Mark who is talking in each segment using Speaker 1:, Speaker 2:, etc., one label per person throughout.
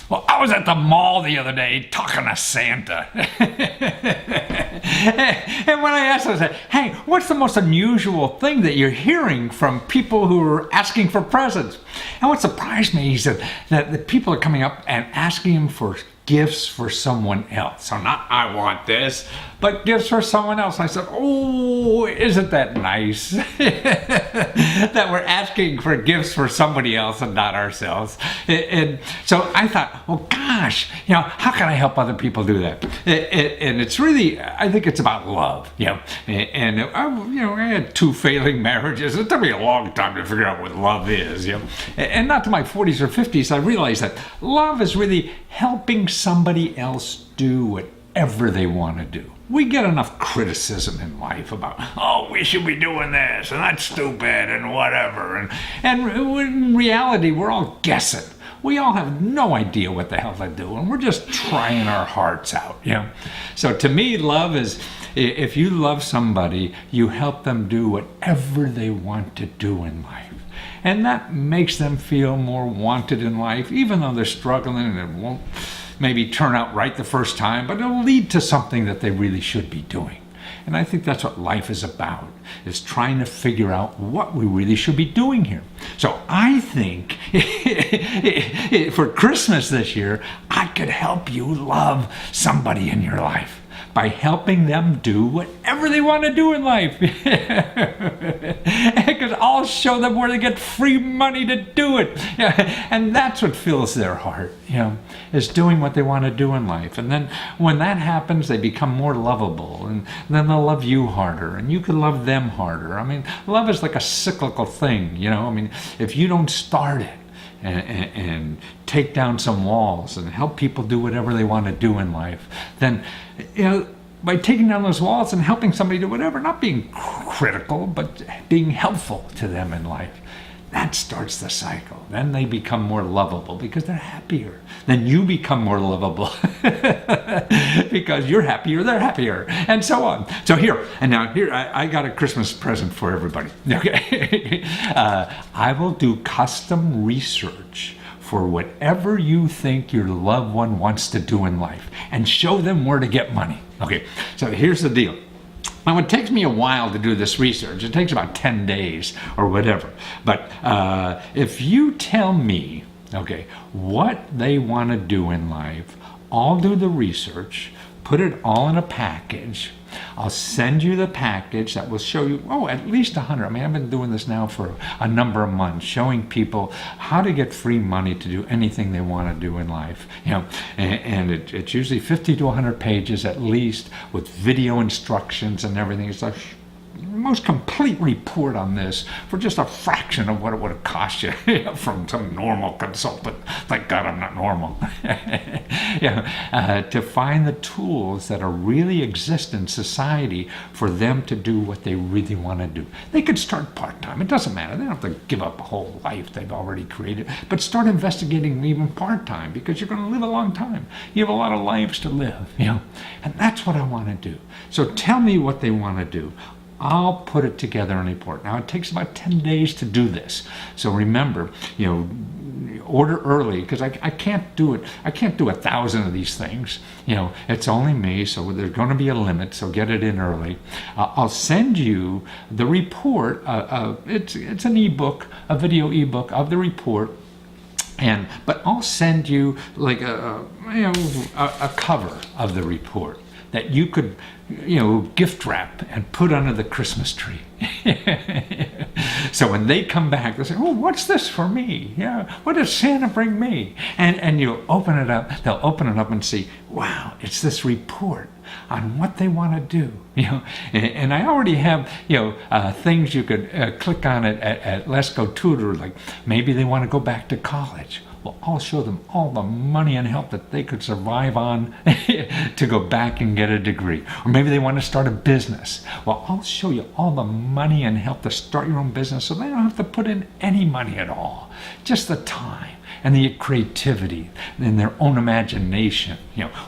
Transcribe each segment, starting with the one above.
Speaker 1: Well, I was at the mall the other day talking to Santa. And when I asked him, I said, hey, what's the most unusual thing that you're hearing from people who are asking for presents? And what surprised me, he said that the people are coming up and asking him for gifts for someone else. So not I want this, but gifts for someone else. I said, oh, isn't that nice? That we're asking for gifts for somebody else and not ourselves. And so I thought, well, gosh, how can I help other people do that? And it's really, I think it's about love, And I had 2 failing marriages. It took me a long time to figure out what love is, And not to my 40s or 50s, I realized that love is really helping somebody else do whatever they want to do. We get enough criticism in life about, oh, we should be doing this, and that's stupid, and whatever. And in reality, we're all guessing. We all have no idea what the hell they're doing. We're just trying our hearts out, So to me, love is, if you love somebody, you help them do whatever they want to do in life. And that makes them feel more wanted in life, even though they're struggling and it won't maybe turn out right the first time, but it'll lead to something that they really should be doing. And I think that's what life is about, is trying to figure out what we really should be doing here. So I think for Christmas this year, I could help you love somebody in your life by helping them do whatever they want to do in life. Because I'll show them where they get free money to do it. And that's what fills their heart, is doing what they want to do in life. And then when that happens, they become more lovable. And then they'll love you harder. And you can love them harder. I mean, love is like a cyclical thing, I mean, if you don't start it, and take down some walls and help people do whatever they want to do in life, then, by taking down those walls and helping somebody do whatever, not being critical, but being helpful to them in life, that starts the cycle. Then they become more lovable because they're happier. Then you become more lovable because you're happier, they're happier, and so on. So here, I got a Christmas present for everybody. Okay, I will do custom research for whatever you think your loved one wants to do in life and show them where to get money. Okay, so here's the deal. Now, it takes me a while to do this research. It takes about 10 days or whatever. But if you tell me, what they want to do in life, I'll do the research, put it all in a package. I'll send you the package that will show you, at least 100. I mean, I've been doing this now for a number of months, showing people how to get free money to do anything they want to do in life. And it's usually 50 to 100 pages at least, with video instructions and everything. It's like most complete report on this for just a fraction of what it would have cost you from some normal consultant. Thank God I'm not normal. To find the tools that are really exist in society for them to do what they really want to do. They could start part-time. It doesn't matter. They don't have to give up a whole life they've already created. But start investigating even part-time, because you're going to live a long time. You have a lot of lives to live, And that's what I want to do. So tell me what they want to do. I'll put it together in a report. Now, it takes about 10 days to do this. So remember, order early, because I can't do it. I can't do 1,000 of these things. It's only me, so there's going to be a limit, so get it in early. I'll send you the report. It's an ebook, a video ebook of the report. But I'll send you like a cover of the report that you could, gift wrap and put under the Christmas tree. So when they come back, they'll say, oh, what's this for me? What does Santa bring me? And you'll open it up, they'll open it up and see, wow, it's this report on what they want to do. And I already have, things you could click on it at Lesko Tutor, like maybe they want to go back to college. Well, I'll show them all the money and help that they could survive on to go back and get a degree. Or maybe they want to start a business. Well, I'll show you all the money and help to start your own business so they don't have to put in any money at all. Just the time and the creativity and their own imagination.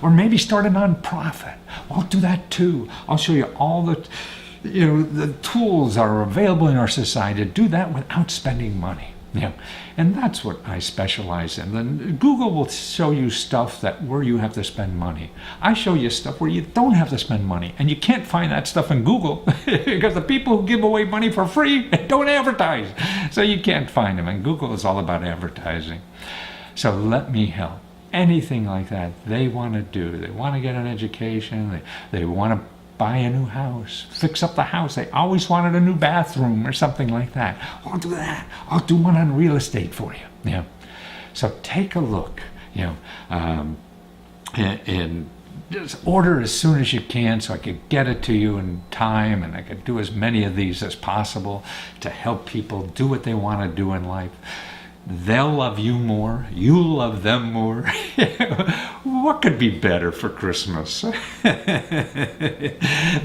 Speaker 1: Or maybe start a nonprofit. Well, I'll do that too. I'll show you all the tools are available in our society to do that without spending money. And that's what I specialize in. Then Google will show you stuff where you have to spend money. I show you stuff where you don't have to spend money, and you can't find that stuff in Google because the people who give away money for free don't advertise, so you can't find them. And Google is all about advertising. So let me help. Anything like that they want to do. They want to get an education. They want to buy a new house, fix up the house. They always wanted a new bathroom or something like that. I'll do that. I'll do one on real estate for you. So take a look. And just order as soon as you can, so I could get it to you in time, and I could do as many of these as possible to help people do what they want to do in life. They'll love you more. You'll love them more. What could be better for Christmas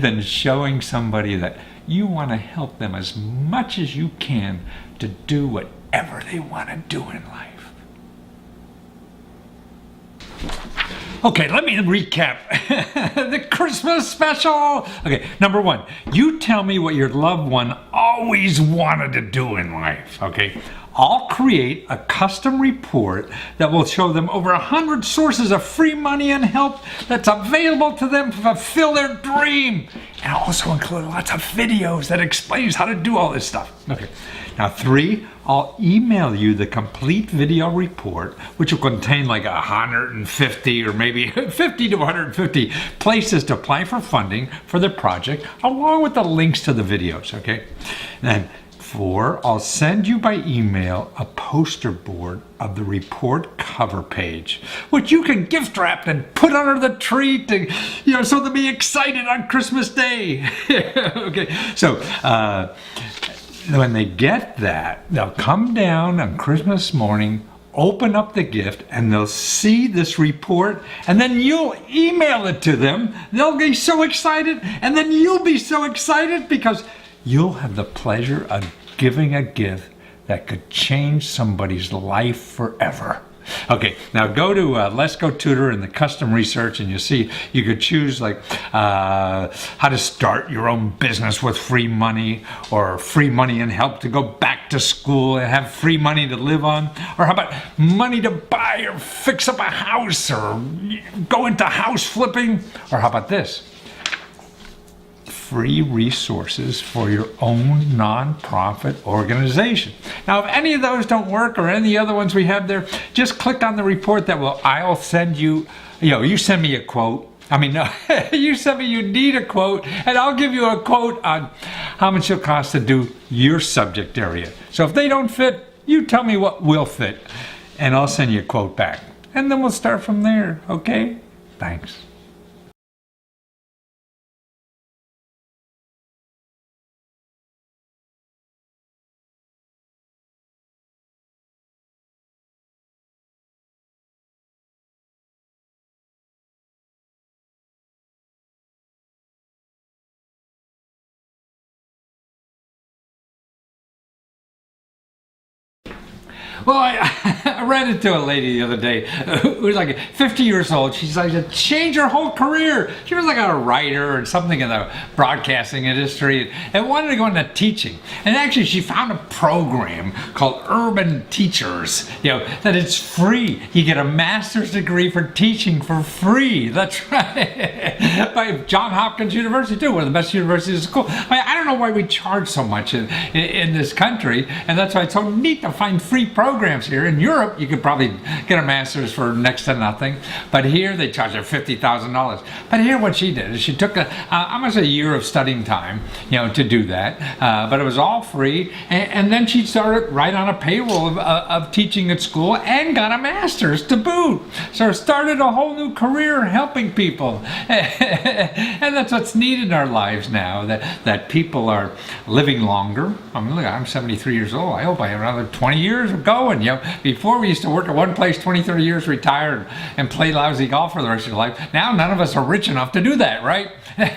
Speaker 1: than showing somebody that you want to help them as much as you can to do whatever they want to do in life? Okay, let me recap the Christmas special. Okay, number one, you tell me what your loved one always wanted to do in life, okay? I'll create a custom report that will show them over 100 sources of free money and help that's available to them to fulfill their dream. And I'll also include lots of videos that explains how to do all this stuff. Okay. Now 3, I'll email you the complete video report, which will contain like 150 or maybe 50 to 150 places to apply for funding for the project, along with the links to the videos, okay? And 4, I'll send you by email a poster board of the report cover page, which you can gift wrap and put under the tree to, so they'll be excited on Christmas Day. Okay, so when they get that, they'll come down on Christmas morning, open up the gift, and they'll see this report, and then you'll email it to them. They'll be so excited, and then you'll be so excited because you'll have the pleasure of giving a gift that could change somebody's life forever. Okay, now go to Lesko Tutor in the custom research, and you'll see you could choose like how to start your own business with free money, or free money and help to go back to school and have free money to live on, or how about money to buy or fix up a house or go into house flipping, or how about this? Free resources for your own nonprofit organization. Now, if any of those don't work, or any of the other ones we have there, just click on the report I'll send you, you send me a quote. You send me, you need a quote, and I'll give you a quote on how much it'll cost to do your subject area. So if they don't fit, you tell me what will fit, and I'll send you a quote back. And then we'll start from there, okay? Thanks. Well, I ran into a lady the other day who was like 50 years old. She's like, to change her whole career. She was like a writer or something in the broadcasting industry and wanted to go into teaching. And actually, she found a program called Urban Teachers, that it's free. You get a master's degree for teaching for free. That's right. By Johns Hopkins University, too, one of the best universities in school. I don't know why we charge so much in this country, and that's why it's so neat to find free programs here. In Europe, you could probably get a master's for next to nothing, but here they charge her $50,000. But here, what she did is she took almost a year of studying time, to do that. But it was all free, and then she started right on a payroll of teaching at school and got a master's to boot. So started a whole new career helping people, and that's what's needed in our lives now. That people are living longer. Look, I'm 73 years old. I hope I have another 20 years of going. Before we used to work at one place 20, 30 years, retire, and play lousy golf for the rest of your life. Now none of us are rich enough to do that, right?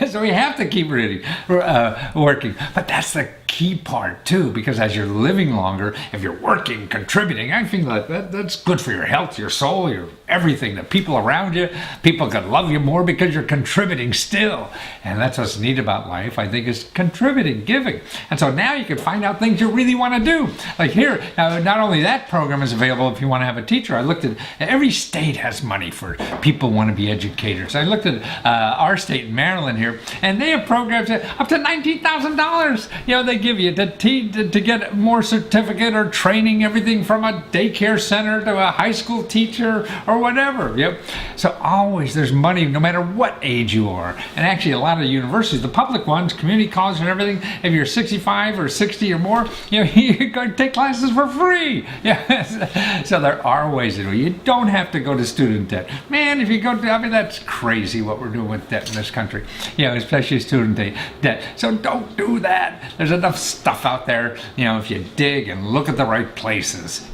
Speaker 1: So we have to keep really working. But that's the key part too, because as you're living longer, if you're working, contributing, I think that's good for your health, your soul, your everything. The people around you, people could love you more because you're contributing still. And that's what's neat about life, I think, is contributing, giving. And so now you can find out things you really want to do. Like here, not only that program is available if you want to have a teacher. I looked at every state has money for people who want to be educators. I looked at our state in Maryland here, and they have programs up to $19,000. They give you to get more certificate or training, everything from a daycare center to a high school teacher or whatever. Yep. So always there's money no matter what age you are. And actually a lot of universities, the public ones, community colleges and everything, if you're 65 or 60 or more, you go take classes for free. Yeah. So there are ways to do it. You don't have to go to student debt. Man, if you go to, that's crazy what we're doing with debt in this country. Especially student debt. So don't do that. There's enough stuff out there, if you dig and look at the right places,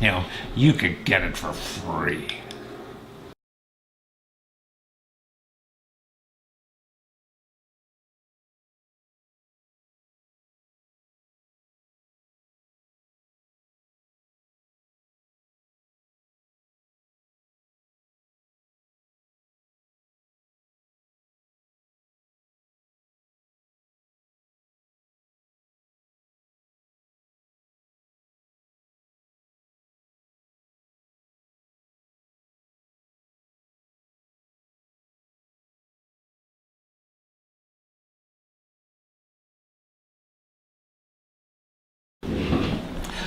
Speaker 1: you could get it for free.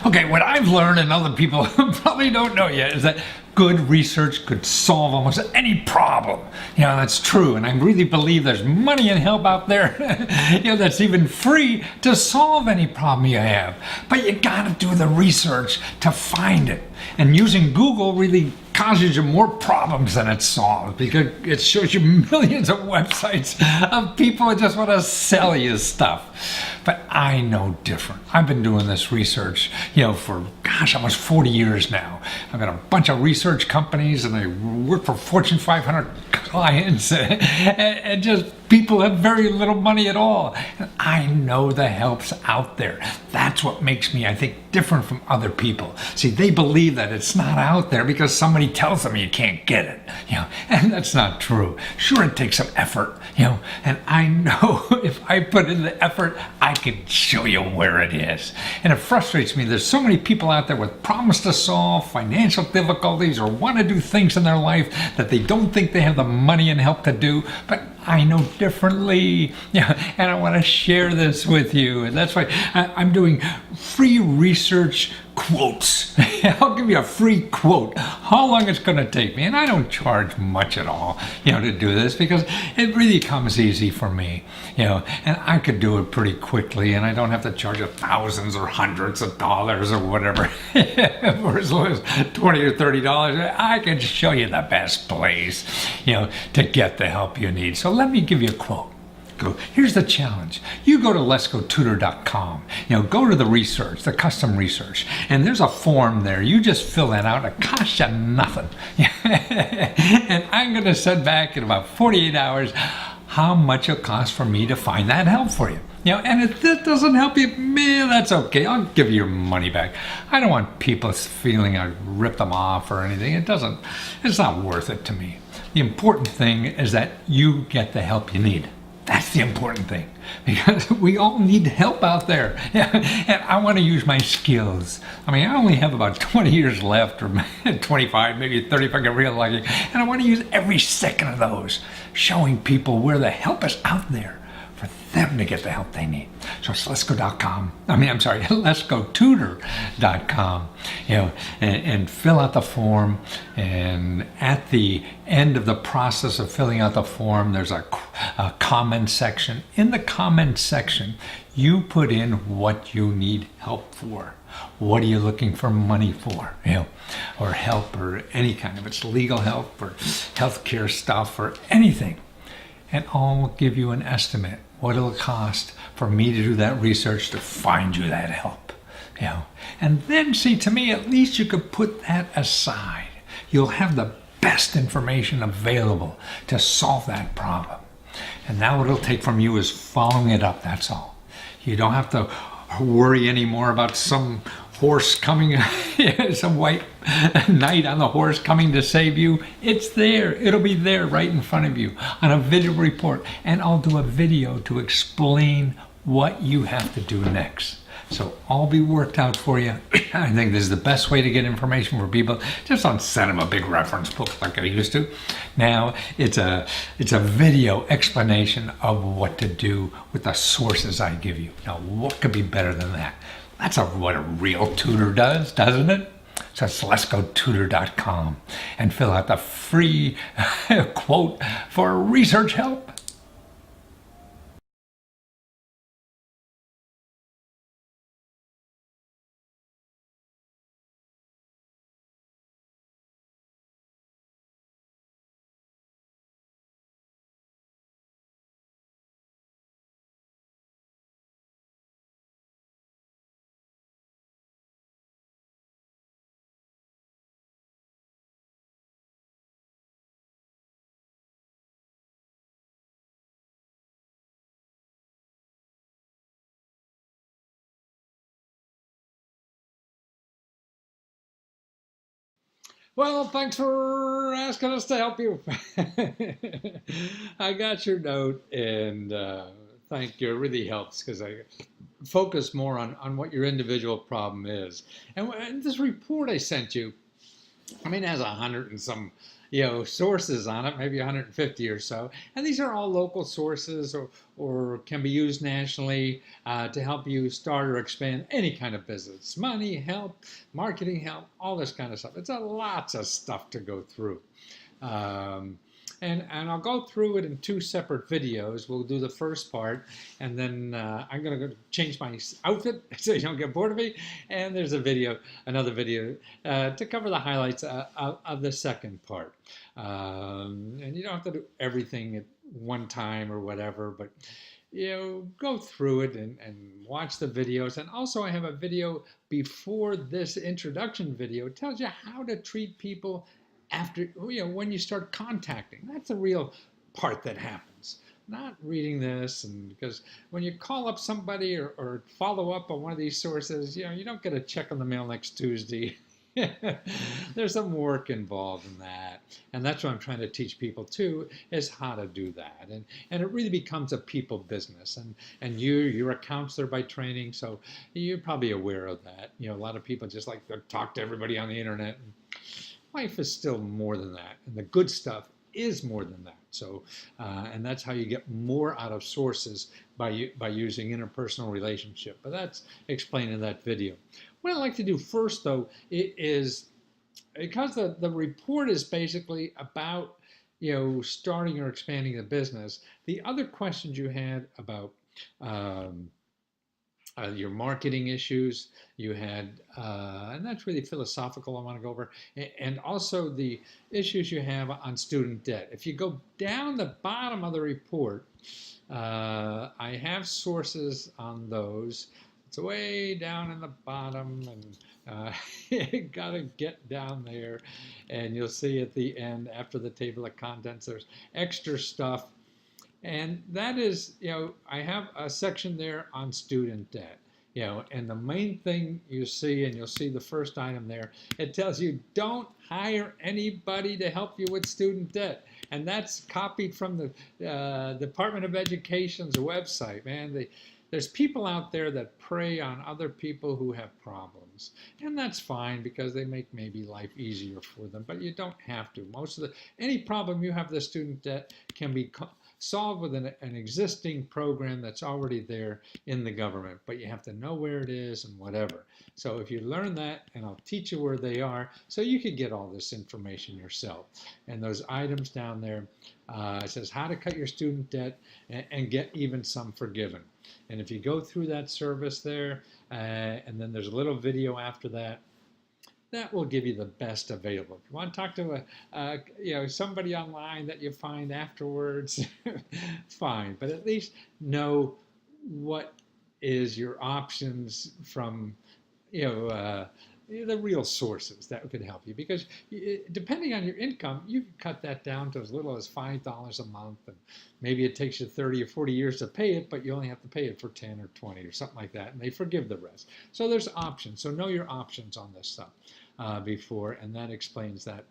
Speaker 1: Okay, what I've learned and other people probably don't know yet is that good research could solve almost any problem. That's true, and I really believe there's money and help out there, that's even free to solve any problem you have. But you gotta do the research to find it. And using Google really causes you more problems than it solves, because it shows you millions of websites of people that just want to sell you stuff. But I know different. I've been doing this research, for almost 40 years now. I've got a bunch of research companies, and I work for Fortune 500 clients, and just people have very little money at all. And I know the help's out there. That's what makes me, I think, different from other people. See, they believe that it's not out there because somebody tells them you can't get it, and that's not true. Sure, it takes some effort, and I know if I put in the effort, I can show you where it is. And it frustrates me. There's so many people out there with problems to solve, financial difficulties, or want to do things in their life that they don't think they have the money and help to do, but I know differently, and I want to share this with you. And that's why I'm doing free research quotes. I'll give you a free quote, how long it's going to take me. And I don't charge much at all, to do this, because it really comes easy for me, and I could do it pretty quickly, and I don't have to charge you thousands or hundreds of dollars or whatever, for as low as $20 or $30. I can show you the best place, to get the help you need. So let me give you a quote. Here's the challenge. You go to leskotutor.com, go to the research, the custom research, and there's a form there. You just fill that out. It costs you nothing. And I'm going to send back in about 48 hours how much it costs for me to find that help for you. And if this doesn't help you, man, that's okay. I'll give you your money back. I don't want people feeling I ripped them off or anything. It's not worth it to me. The important thing is that you get the help you need. That's the important thing, because we all need help out there. And I want to use my skills. I only have about 20 years left, or 25, maybe 30 if I get real lucky. And I want to use every second of those, showing people where the help is out there for them to get the help they need. So it's lesko.com. leskotutor.com. And fill out the form. And at the end of the process of filling out the form, there's a comment section. In the comment section, you put in what you need help for. What are you looking for money for? Or help, or any kind of, it's legal help or healthcare stuff or anything. And I'll give you an estimate what it'll cost for me to do that research to find you that help. And then, see, to me, at least you could put that aside. You'll have the best information available to solve that problem. And now what it'll take from you is following it up, that's all. You don't have to worry anymore about some horse coming, some white knight on the horse coming to save you. It's there. It'll be there right in front of you on a video report. And I'll do a video to explain what you have to do next. So all be worked out for you. I think this is the best way to get information for people. Just don't send them a big reference book like I used to. Now it's a video explanation of what to do with the sources I give you. Now what could be better than that? That's what a real tutor does, doesn't it? So it's leskotutor.com and fill out the free quote for research help. Well, thanks for asking us to help you. I got your note, and thank you. It really helps because I focus more on what your individual problem is. And this report I sent you, I mean, it has 100 and some, sources on it, maybe 150 or so. And these are all local sources or can be used nationally to help you start or expand any kind of business. Money, help, marketing help, all this kind of stuff. It's lots of stuff to go through. Um, and I'll go through it in two separate videos. We'll do the first part, and then I'm going to go change my outfit so you don't get bored of me. And there's another video to cover the highlights of the second part. And you don't have to do everything at one time or whatever, but go through it and watch the videos. And also I have a video before this introduction video. It tells you how to treat people after, when you start contacting. That's the real part that happens. Not reading this, and because when you call up somebody or follow up on one of these sources, you don't get a check on the mail next Tuesday. There's some work involved in that. And that's what I'm trying to teach people too, is how to do that. And it really becomes a people business. And you're a counselor by training, so you're probably aware of that. A lot of people just like to talk to everybody on the internet. Life is still more than that, and the good stuff is more than that. So, and that's how you get more out of sources by using interpersonal relationship. But that's explained in that video. What I'd like to do first, though, is because the report is basically about starting or expanding the business. The other questions you had about your marketing issues, you had, and that's really philosophical I want to go over, and also the issues you have on student debt. If you go down the bottom of the report, I have sources on those. It's way down in the bottom, and you gotta get down there, and you'll see at the end, after the table of contents, there's extra stuff. And that is, I have a section there on student debt, and the main thing you see, and you'll see the first item there, it tells you don't hire anybody to help you with student debt. And that's copied from the Department of Education's website, man. There's people out there that prey on other people who have problems. And that's fine because they make maybe life easier for them, but you don't have to. Any problem you have with student debt can be solved with an existing program that's already there in the government, but you have to know where it is and whatever. So if you learn that, and I'll teach you where they are, so you can get all this information yourself. And those items down there, it says how to cut your student debt and get even some forgiven. And if you go through that service there, and then there's a little video after that, that will give you the best available. If you want to talk to somebody online that you find afterwards, fine. But at least know what is your options from the real sources that could help you, because depending on your income, you can cut that down to as little as $5 a month, and maybe it takes you 30 or 40 years to pay it, but you only have to pay it for 10 or 20 or something like that, and they forgive the rest. So there's options. So know your options on this stuff before, and that explains that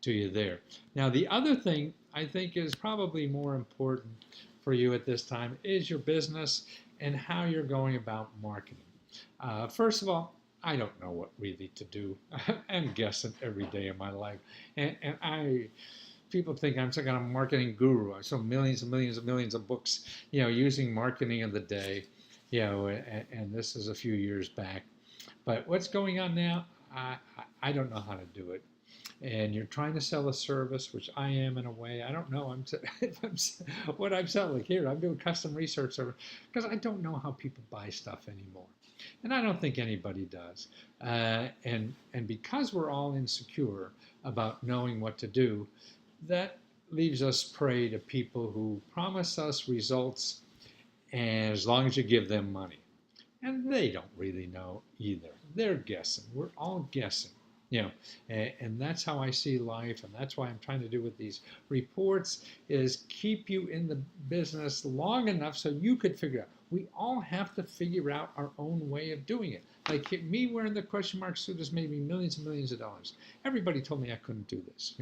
Speaker 1: to you there. Now, the other thing I think is probably more important for you at this time is your business and how you're going about marketing. First of all, I don't know what really to do. I'm guessing every day of my life. And people think I'm some kind of marketing guru. I saw millions and millions and millions of books, using marketing of the day, and this is a few years back. But what's going on now, I don't know how to do it. And you're trying to sell a service, which I am in a way. I don't know what I'm selling here. I'm doing custom research service because I don't know how people buy stuff anymore. And I don't think anybody does. And because we're all insecure about knowing what to do, that leaves us prey to people who promise us results, and as long as you give them money. And they don't really know either. They're guessing. We're all guessing. And that's how I see life, and that's why I'm trying to do with these reports is keep you in the business long enough so you could figure out. We all have to figure out our own way of doing it. Like me wearing the question mark suit has made me millions and millions of dollars. Everybody told me I couldn't do this,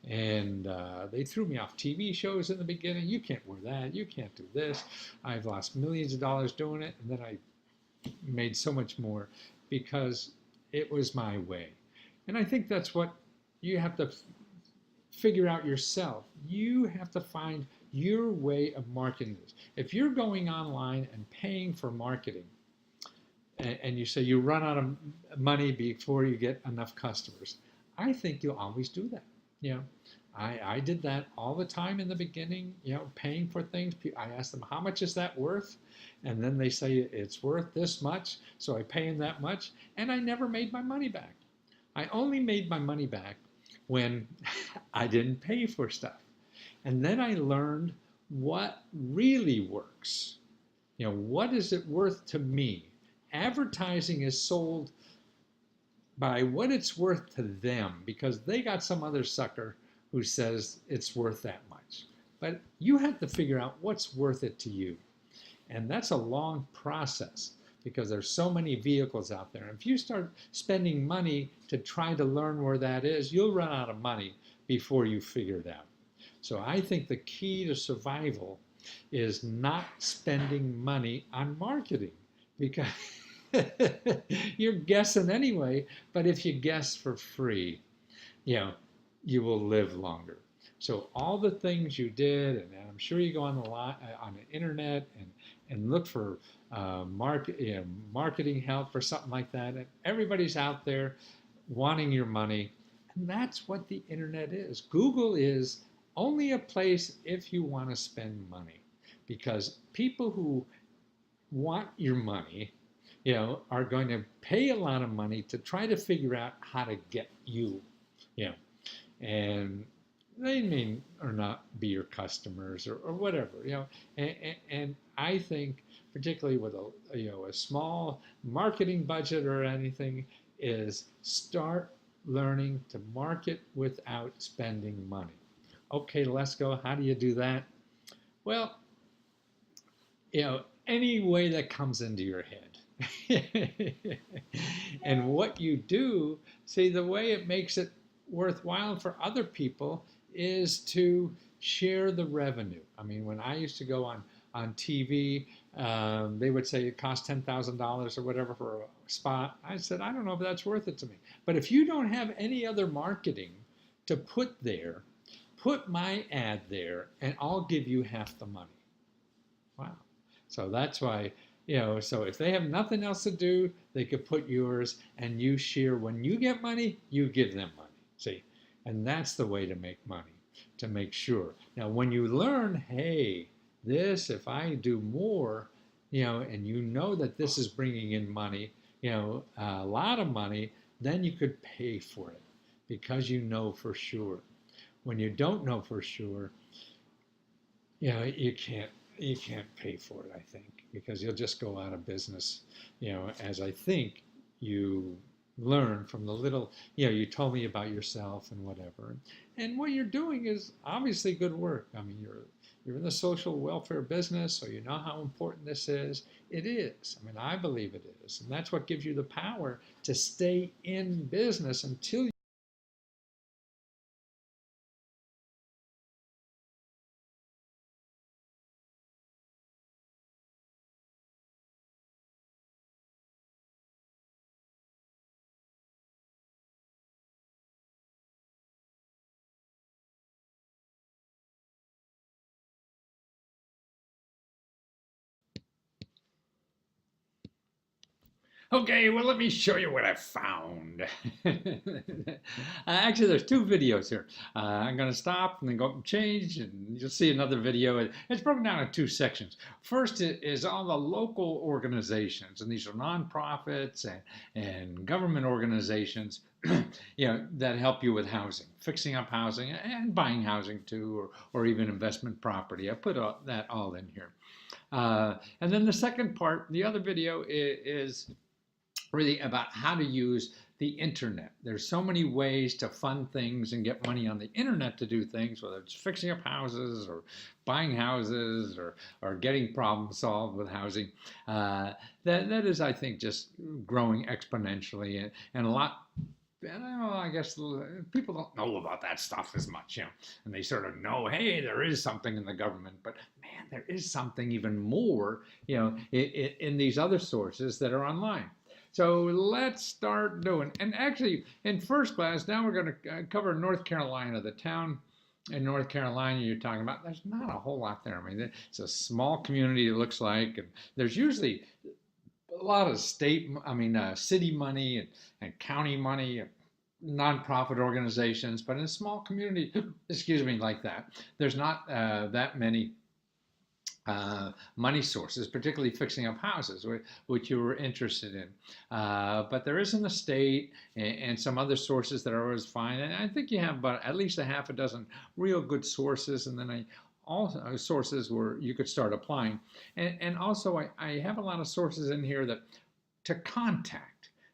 Speaker 1: and they threw me off TV shows in the beginning. You can't wear that. You can't do this. I've lost millions of dollars doing it, and then I made so much more because it was my way. And I think that's what you have to figure out yourself. You have to find your way of marketing this. If you're going online and paying for marketing, and you say you run out of money before you get enough customers, I think you'll always do that. I did that all the time in the beginning, paying for things. I asked them, how much is that worth? And then they say it's worth this much, so I pay them that much, and I never made my money back. I only made my money back when I didn't pay for stuff. And then I learned what really works. What is it worth to me? Advertising is sold by what it's worth to them because they got some other sucker who says it's worth that much. But you have to figure out what's worth it to you. And that's a long process, because there's so many vehicles out there. If you start spending money to try to learn where that is, you'll run out of money before you figure it out. So I think the key to survival is not spending money on marketing, because you're guessing anyway, but if you guess for free, you will live longer. So all the things you did, and I'm sure you go on the internet and look for marketing help or something like that. And everybody's out there wanting your money, and that's what the internet is. Google is only a place if you want to spend money, because people who want your money, are going to pay a lot of money to try to figure out how to get you, and they may or not be your customers or whatever, and I think particularly with a small marketing budget or anything is start learning to market without spending money. Okay, Lesko, how do you do that? Well, any way that comes into your head. And what you do, see, the way it makes it worthwhile for other people is to share the revenue. I mean, when I used to go on TV, they would say it costs $10,000 or whatever for a spot. I said, I don't know if that's worth it to me. But if you don't have any other marketing to put there, put my ad there and I'll give you half the money. Wow. So that's why, so if they have nothing else to do, they could put yours and you share. When you get money, you give them money. See? And that's the way to make money, to make sure. Now, when you learn, hey, this, if I do more, and that this is bringing in money, a lot of money, then you could pay for it because you know for sure. When you don't know for sure, you can't pay for it, I think, because you'll just go out of business, as I think you learn from the little, you told me about yourself and whatever. And what you're doing is obviously good work. I mean, you're in the social welfare business, so you know how important this is. It is. I mean, I believe it is. And that's what gives you the power to stay in business until Okay, well, let me show you what I found. Actually, there's two videos here. I'm going to stop and then go up and change, and you'll see another video. It's broken down in two sections. First is all the local organizations, and these are nonprofits and government organizations that help you with housing, fixing up housing and buying housing too, or even investment property. I put that all in here. And then the second part, the other video is really about how to use the internet. There's so many ways to fund things and get money on the internet to do things, whether it's fixing up houses or buying houses or getting problems solved with housing. That is, I think, just growing exponentially and a lot. I guess people don't know about that stuff as much, and they sort of know, hey, there is something in the government, but man, there is something even more, in these other sources that are online. So let's start doing. And actually, in first class, now we're going to cover North Carolina, the town in North Carolina you're talking about. There's not a whole lot there. I mean, it's a small community, it looks like, and there's usually a lot of city money and county money, and nonprofit organizations, but in a small community, excuse me, like that, there's not that many money sources, particularly fixing up houses, which you were interested in. But there is in the state and some other sources that are always fine. And I think you have about at least a half a dozen real good sources, and then also sources where you could start applying. And also, I have a lot of sources in here that to contact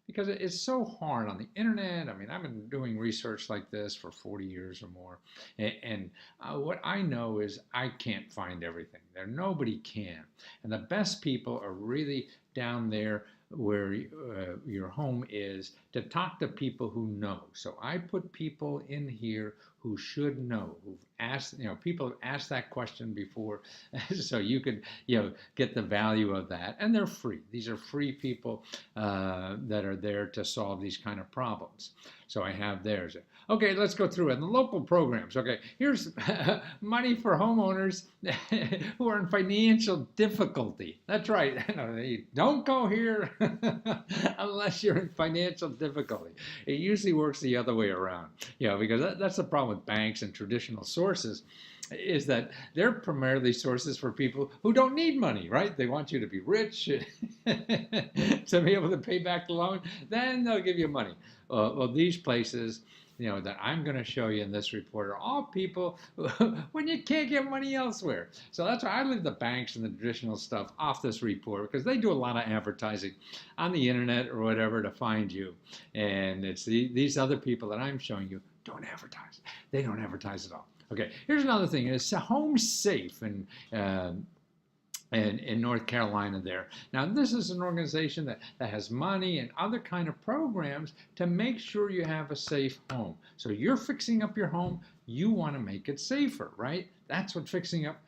Speaker 1: because it's so hard on the internet. I mean, I've been doing research like this for 40 years or more. And what I know is I can't find everything there. Nobody can. And the best people are really down there where your home is to talk to people who know. So I put people in here who should know, who've asked, people have asked that question before, so you could, get the value of that. And they're free. These are free people that are there to solve these kind of problems. So I have theirs. Okay, let's go through it. And the local programs. Okay, here's money for homeowners who are in financial difficulty. That's right. Don't go here unless you're in financial difficulty. It usually works the other way around. Because that's the problem with banks and traditional sources, is that they're primarily sources for people who don't need money, right? They want you to be rich to be able to pay back the loan. Then they'll give you money. Well, these places, that I'm going to show you in this report are all people when you can't get money elsewhere. So that's why I leave the banks and the traditional stuff off this report, because they do a lot of advertising on the internet or whatever to find you. And it's these other people that I'm showing you don't advertise. They don't advertise at all. Okay, here's another thing. It's Home Safe in North Carolina there. Now, this is an organization that has money and other kind of programs to make sure you have a safe home. So you're fixing up your home, you want to make it safer, right? That's what fixing up,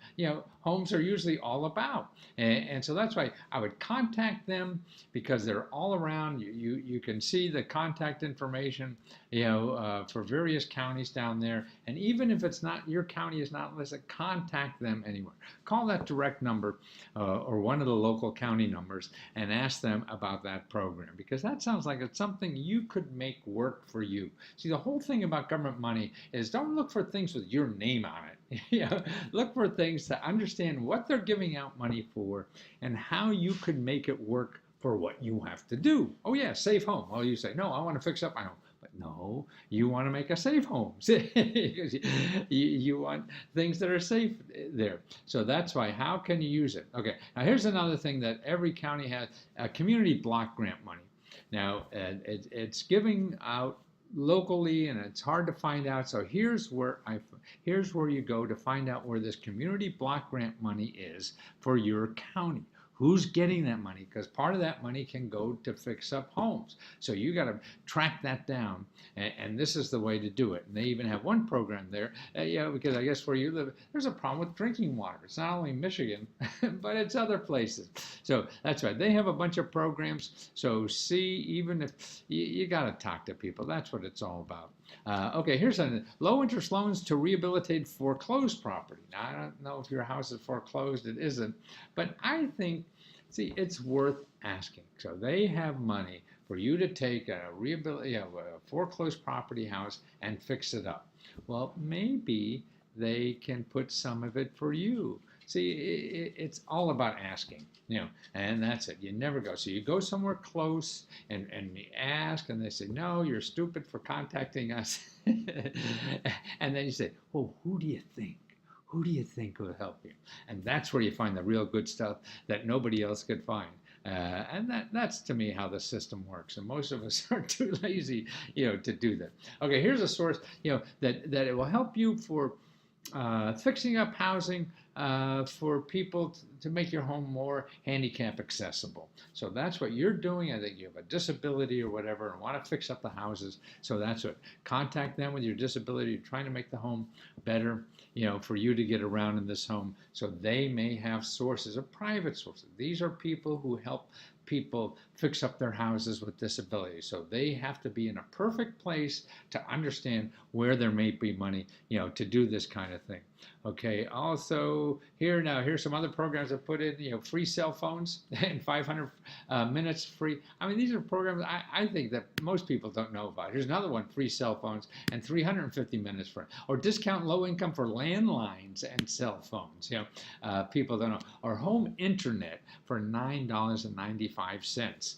Speaker 1: homes are usually all about. And so that's why I would contact them, because they're all around. You can see the contact information, for various counties down there. And even if it's not, your county is not listed, contact them anywhere. Call that direct number or one of the local county numbers and ask them about that program, because that sounds like it's something you could make work for you. See, the whole thing about government money is don't look for things with your name on it. Look for things to understand what they're giving out money for and how you could make it work for what you have to do. Oh yeah, safe home. Well, you say, no, I want to fix up my home. But no, you want to make a safe home. You want things that are safe there. So that's why, how can you use it? Okay, now here's another thing that every county has, community block grant money. Now, it's giving out locally, and it's hard to find out. So here's where you go to find out where this community block grant money is for your county. Who's getting that money? Because part of that money can go to fix up homes. So you got to track that down, and this is the way to do it. And they even have one program there, because I guess where you live, there's a problem with drinking water. It's not only Michigan, but it's other places. So that's right. They have a bunch of programs. So see, even if you got to talk to people, that's what it's all about. Okay, here's a low interest loans to rehabilitate foreclosed property. Now, I don't know if your house is foreclosed, it isn't, but I think, see, it's worth asking. So they have money for you to take a foreclosed property house and fix it up. Well, maybe they can put some of it for you. See, it's all about asking, and that's it. You never go. So you go somewhere close and you ask, and they say, no, you're stupid for contacting us. And then you say, well, who do you think? Who do you think will help you? And that's where you find the real good stuff that nobody else could find. And that's to me how the system works. And most of us are too lazy, to do that. Okay, here's a source, that it will help you for fixing up housing for people to make your home more handicap accessible. So that's what you're doing. I think you have a disability or whatever and want to fix up the houses. So that's what. Contact them with your disability. You're trying to make the home better, for you to get around in this home. So they may have sources, or private sources. These are people who help people fix up their houses with disabilities. So they have to be in a perfect place to understand where there may be money, to do this kind of thing. Okay, also here's some other programs I've put in, free cell phones and 500 minutes free. I mean, these are programs I think that most people don't know about. Here's another one, free cell phones and 350 minutes for, or discount low income for landlines and cell phones. People don't know. Or home internet for $9.95.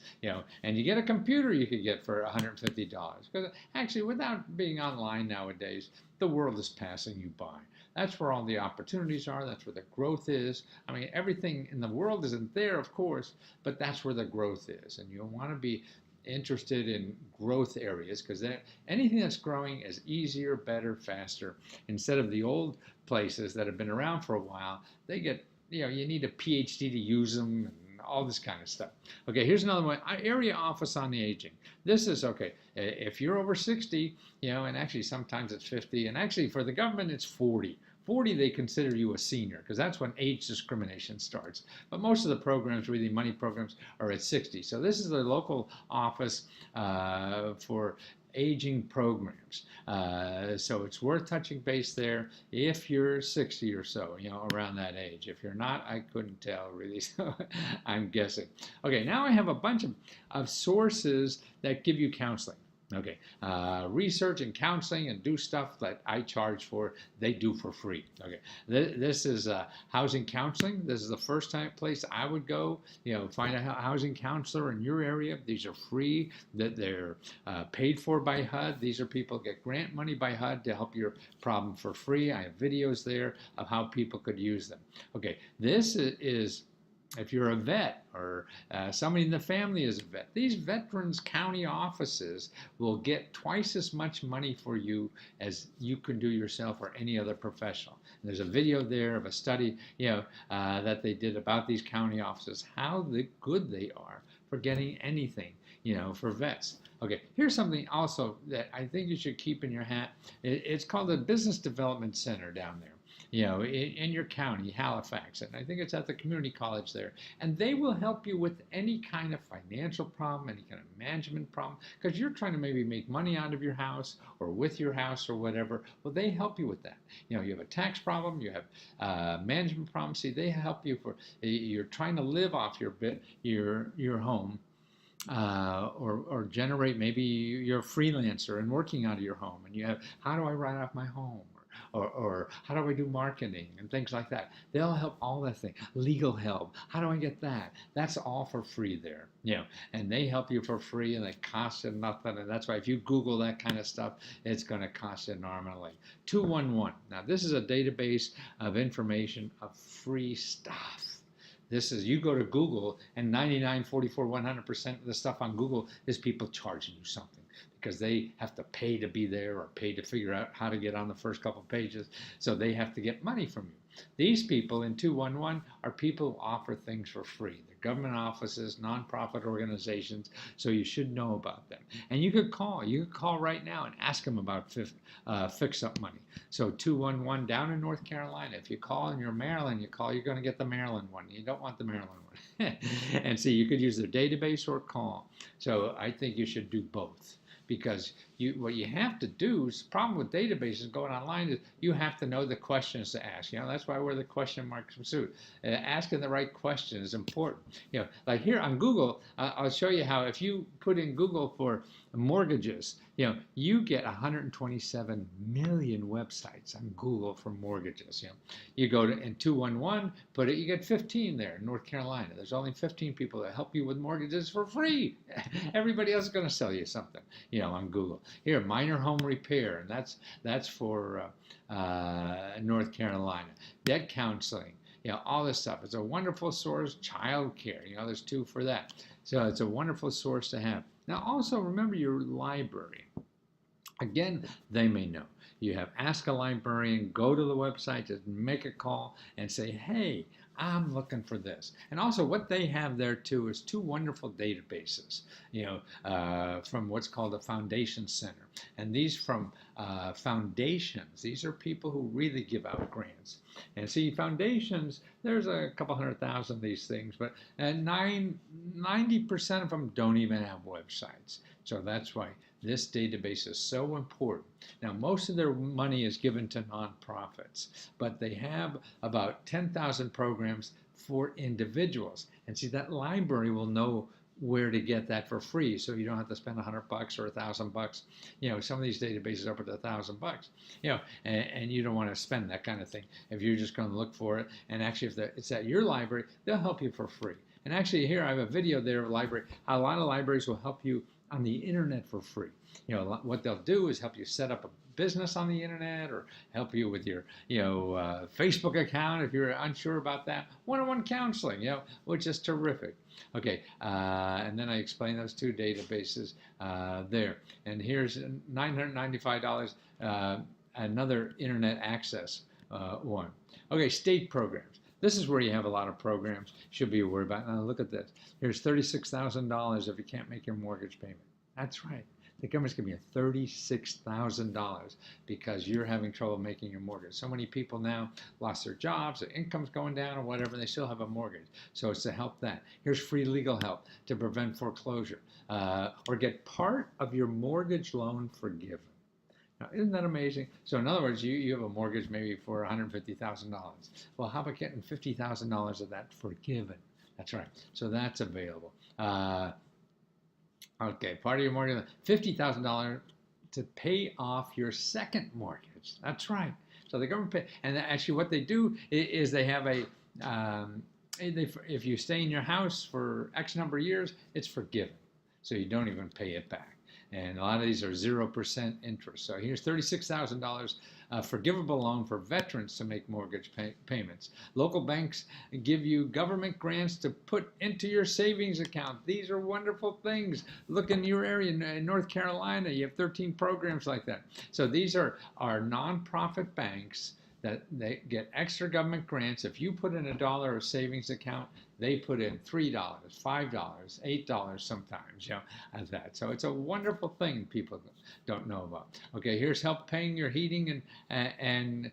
Speaker 1: And you get a computer you could get for $150. Because actually, without being online nowadays, the world is passing you by. That's where all the opportunities are. That's where the growth is. I mean, everything in the world isn't there, of course, but that's where the growth is. And you want to be interested in growth areas, because anything that's growing is easier, better, faster. Instead of the old places that have been around for a while, they get, you need a PhD to use them, and all this kind of stuff. Okay, here's another one. Area Office on the Aging. This is, okay, if you're over 60, and actually sometimes it's 50, and actually for the government it's 40. 40, they consider you a senior, because that's when age discrimination starts. But most of the programs, really money programs, are at 60. So this is the local office for aging programs. So it's worth touching base there if you're 60 or so, around that age. If you're not, I couldn't tell really, so I'm guessing. Okay, now I have a bunch of sources that give you counseling. Okay, research and counseling and do stuff that I charge for, they do for free. Okay, this is housing counseling. This is the first place I would go, find a housing counselor in your area. These are free, that they're paid for by HUD. These are people get grant money by HUD to help your problem for free. I have videos there of how people could use them. Okay, this is if you're a vet or somebody in the family is a vet. These veterans county offices will get twice as much money for you as you can do yourself or any other professional. And there's a video there of a study, that they did about these county offices, how good they are for getting anything, for vets. Okay, here's something also that I think you should keep in your hat. It's called the Business Development Center down there. In your county, Halifax, and I think it's at the community college there. And they will help you with any kind of financial problem, any kind of management problem, because you're trying to maybe make money out of your house or with your house or whatever. Well, they help you with that. You have a tax problem, you have management problems. See, they help you you're trying to live off your home. Or generate, maybe you're a freelancer and working out of your home, and you have, how do I write off my home? Or how do I do marketing and things like that. They'll help all that thing. Legal help. How do I get that? That's all for free there. And they help you for free, and they cost you nothing. And that's why if you Google that kind of stuff, it's going to cost you enormously. 211. Now this is a database of information of free stuff. This is, you go to Google and 99, 44, 100% of the stuff on Google is people charging you something because they have to pay to be there or pay to figure out how to get on the first couple of pages. So they have to get money from you. These people in 211 are people who offer things for free. They're government offices, nonprofit organizations, so you should know about them. And you could call right now and ask them about fix-up money. So 211 down in North Carolina, if you call and you're Maryland, you're going to get the Maryland one. You don't want the Maryland one. And see, you could use their database or call. So I think you should do both. Because what you have to do is, the problem with databases going online is you have to know the questions to ask. That's why we're the question mark pursuit. Asking the right question is important. Like here on Google, I'll show you how if you put in Google for mortgages, you get 127 million websites on Google for mortgages. You go to in 211, put it, you get 15 there in North Carolina. There's only 15 people that help you with mortgages for free. Everybody else is going to sell you something, on Google. Here, minor home repair, and that's for North Carolina. Debt counseling, all this stuff. It's a wonderful source. Child care, there's 2 for that. So it's a wonderful source to have. Now also remember your library. Again, they may know. You have Ask a Librarian, go to the website, just make a call and say, hey, I'm looking for this. And also what they have there too is 2 wonderful databases, from what's called a foundation center. And these from foundations, these are people who really give out grants. And see, foundations, there's a couple 100,000 of these things, but 90% of them don't even have websites. So that's why this database is so important. Now, most of their money is given to nonprofits, but they have about 10,000 programs for individuals. And see, that library will know where to get that for free, so you don't have to spend $100 or $1,000. Some of these databases are up to $1,000. And you don't want to spend that kind of thing if you're just going to look for it. And actually, if it's at your library, they'll help you for free. And actually, here I have a video there of a library. A lot of libraries will help you on the internet for free. What they'll do is help you set up a business on the internet or help you with your Facebook account if you're unsure about that. One-on-one counseling, which is terrific. Okay, and then I explain those 2 databases there. And here's $995, another internet access one. Okay, state programs. This is where you have a lot of programs should be worried about. Now look at this. Here's $36,000 if you can't make your mortgage payment. That's right. The government's giving you $36,000 because you're having trouble making your mortgage. So many people now lost their jobs, their income's going down or whatever, and they still have a mortgage. So it's to help that. Here's free legal help to prevent foreclosure or get part of your mortgage loan forgiven. Now, isn't that amazing? So in other words, you have a mortgage maybe for $150,000. Well, how about getting $50,000 of that forgiven? That's right. So that's available. Okay, part of your mortgage, $50,000 to pay off your second mortgage. That's right. So the government pay, and actually what they do is they have a, if you stay in your house for X number of years, it's forgiven. So you don't even pay it back. And a lot of these are 0% interest. So here's $36,000 forgivable loan for veterans to make mortgage payments. Local banks give you government grants to put into your savings account. These are wonderful things. Look in your area in North Carolina, you have 13 programs like that. So these are nonprofit banks that they get extra government grants. If you put in $1 of savings account, they put in $3, $5, $8 sometimes, as that. So it's a wonderful thing people don't know about. Okay, here's help paying your heating and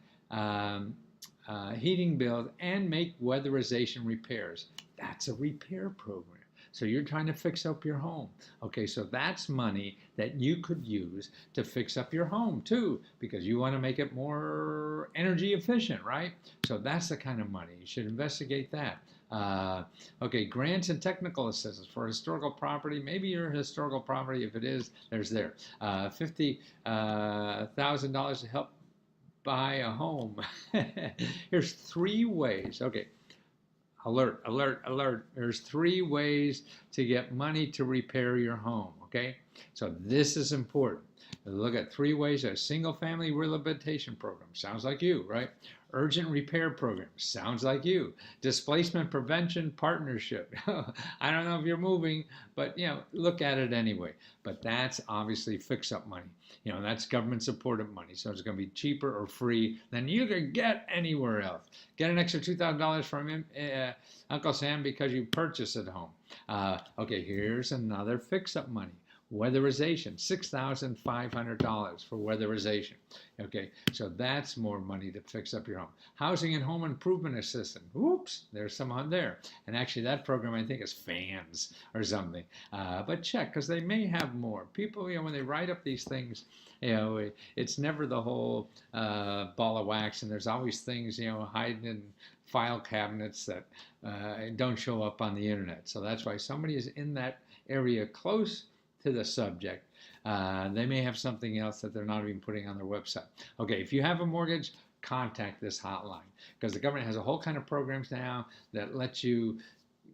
Speaker 1: heating bills and make weatherization repairs. That's a repair program. So you're trying to fix up your home. Okay, so that's money that you could use to fix up your home too, because you want to make it more energy efficient, right? So that's the kind of money. You should investigate that. Okay, grants and technical assistance for historical property. Maybe your historical property, if it is, there's there. $50,000 to help buy a home. Here's 3 ways. Okay. Alert, alert, alert. There's 3 ways to get money to repair your home, okay? So this is important. Look at 3 ways: a single family rehabilitation program. Sounds like you, right? Urgent repair program. Sounds like you. Displacement prevention partnership. I don't know if you're moving, but look at it anyway. But that's obviously fix-up money. That's government-supported money, so it's going to be cheaper or free than you can get anywhere else. Get an extra $2,000 from Uncle Sam because you purchased at home. Okay, here's another fix-up money. Weatherization, $6,500 for weatherization. Okay, so that's more money to fix up your home. Housing and home improvement assistance. Whoops, there's some on there. And actually that program I think is fans or something. But check, because they may have more. People, when they write up these things, it's never the whole ball of wax, and there's always things, hiding in file cabinets that don't show up on the internet. So that's why somebody is in that area close to the subject. They may have something else that they're not even putting on their website. Okay, if you have a mortgage, contact this hotline, because the government has a whole kind of programs now that let you,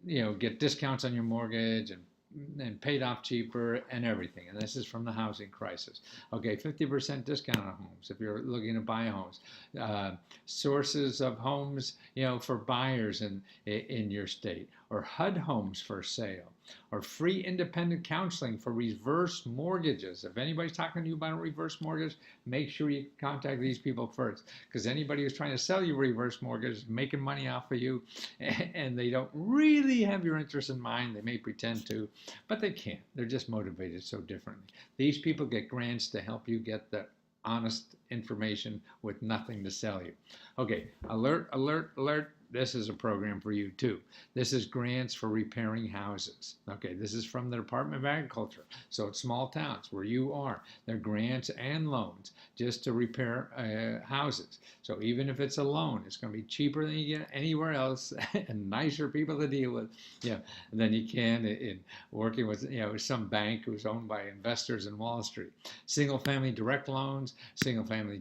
Speaker 1: get discounts on your mortgage and paid off cheaper and everything. And this is from the housing crisis. Okay, 50% discount on homes if you're looking to buy homes. Sources of homes, for buyers in your state, or HUD homes for sale, or free independent counseling for reverse mortgages. If anybody's talking to you about a reverse mortgage, make sure you contact these people first, because anybody who's trying to sell you a reverse mortgage is making money off of you, and they don't really have your interest in mind. They may pretend to, but they can't. They're just motivated so differently. These people get grants to help you get the honest information with nothing to sell you. Okay, alert, alert, alert. This is a program for you too. This is grants for repairing houses. Okay, this is from the Department of Agriculture. So it's small towns where you are. They're grants and loans just to repair houses. So even if it's a loan, it's going to be cheaper than you get anywhere else and nicer people to deal with, than you can in working with, some bank who's owned by investors in Wall Street. Single family direct loans, single family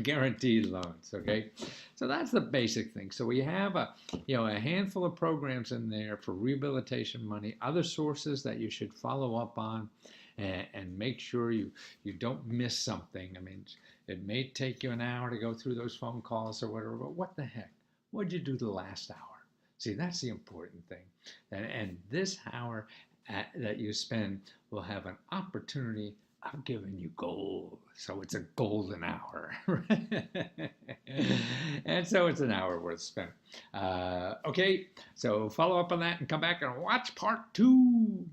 Speaker 1: guaranteed loans. Okay, so that's the basic thing. So we have a handful of programs in there for rehabilitation money, other sources that you should follow up on, and make sure you don't miss something. I mean, it may take you an hour to go through those phone calls or whatever, but what the heck, what'd you do the last hour? See, that's the important thing. And this hour that you spend will have an opportunity. I'm giving you gold, so it's a golden hour. And so it's an hour worth spent. Okay, so follow up on that and come back and watch part 2.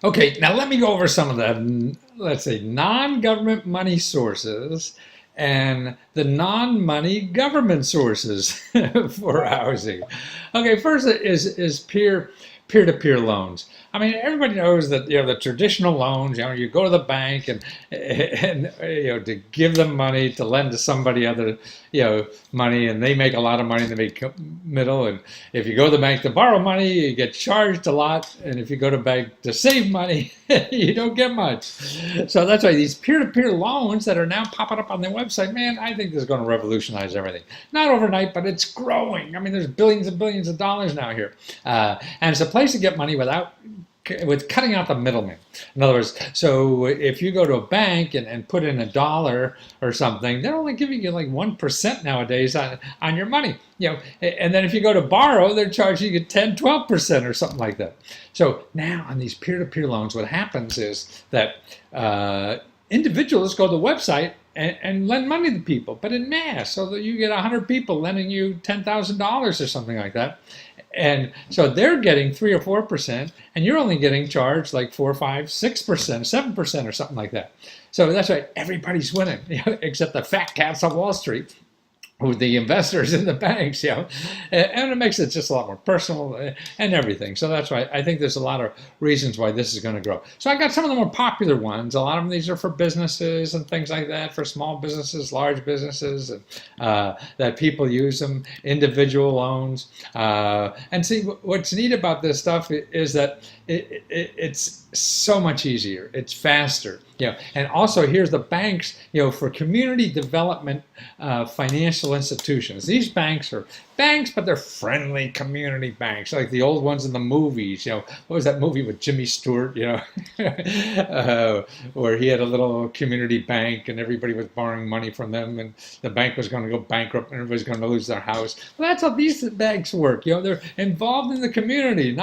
Speaker 1: Okay, now let me go over some of the, let's say, non-government money sources and the non-money government sources for housing. Okay, first is peer-to-peer loans. I mean, everybody knows that the traditional loans. You go to the bank and to give them money to lend to somebody other money, and they make a lot of money in the middle. And if you go to the bank to borrow money, you get charged a lot, and if you go to the bank to save money, you don't get much. So that's why these peer-to-peer loans that are now popping up on their website, man, I think this is going to revolutionize everything. Not overnight, but it's growing. I mean, there's billions and billions of dollars now here, and it's a place to get money with cutting out the middleman. In other words, so if you go to a bank and put in $1 or something, they're only giving you like 1% nowadays on your money. And then if you go to borrow, they're charging you 10, 12% or something like that. So now on these peer-to-peer loans, what happens is that individuals go to the website and lend money to people, but in mass, so that you get 100 people lending you $10,000 or something like that. And so they're getting 3 or 4%, and you're only getting charged like 4, 5, 6%, 7% or something like that. So that's why everybody's winning, except the fat cats on Wall Street, with the investors in the banks, and it makes it just a lot more personal and everything. So that's why I think there's a lot of reasons why this is going to grow. So I got some of the more popular ones. A lot of them, these are for businesses and things like that, for small businesses, large businesses, and that people use them, individual loans. And see, what's neat about this stuff is that it's so much easier. It's faster. And also here's the banks, for community development financial institutions. These banks are banks, but they're friendly community banks, like the old ones in the movies. What was that movie with Jimmy Stewart? Where he had a little community bank and everybody was borrowing money from them, and the bank was going to go bankrupt and everybody's going to lose their house. Well, that's how these banks work. They're involved in the community.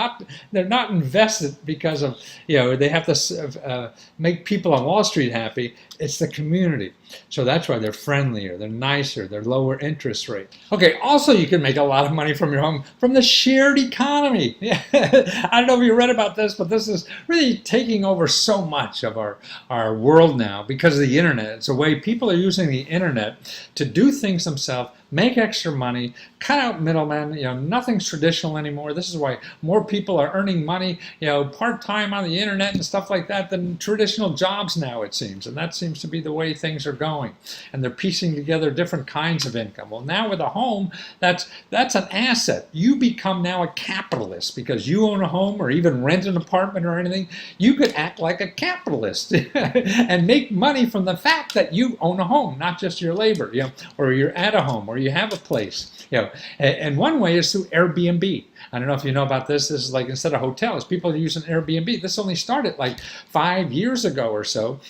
Speaker 1: They're not invested because of they have to make people on Wall Street happy. It's the community. So that's why they're friendlier, they're nicer, they're lower interest rate. Okay, also you can make a lot of money from your home from the shared economy. I don't know if you read about this, but this is really taking over so much of our world now because of the internet. It's a way people are using the internet to do things themselves, make extra money, cut out middlemen. Nothing's traditional anymore. This is why more people are earning money, part-time on the internet and stuff like that than traditional jobs now, it seems. And that seems to be the way things are going. And they're piecing together different kinds of income. Well, now with a home, that's an asset. You become now a capitalist because you own a home or even rent an apartment or anything. You could act like a capitalist and make money from the fact that you own a home, not just your labor, or you're at a home, or you have a place. And one way is through Airbnb. I don't know if you know about this. This is like instead of hotels, people are using Airbnb. This only started like 5 years ago or so,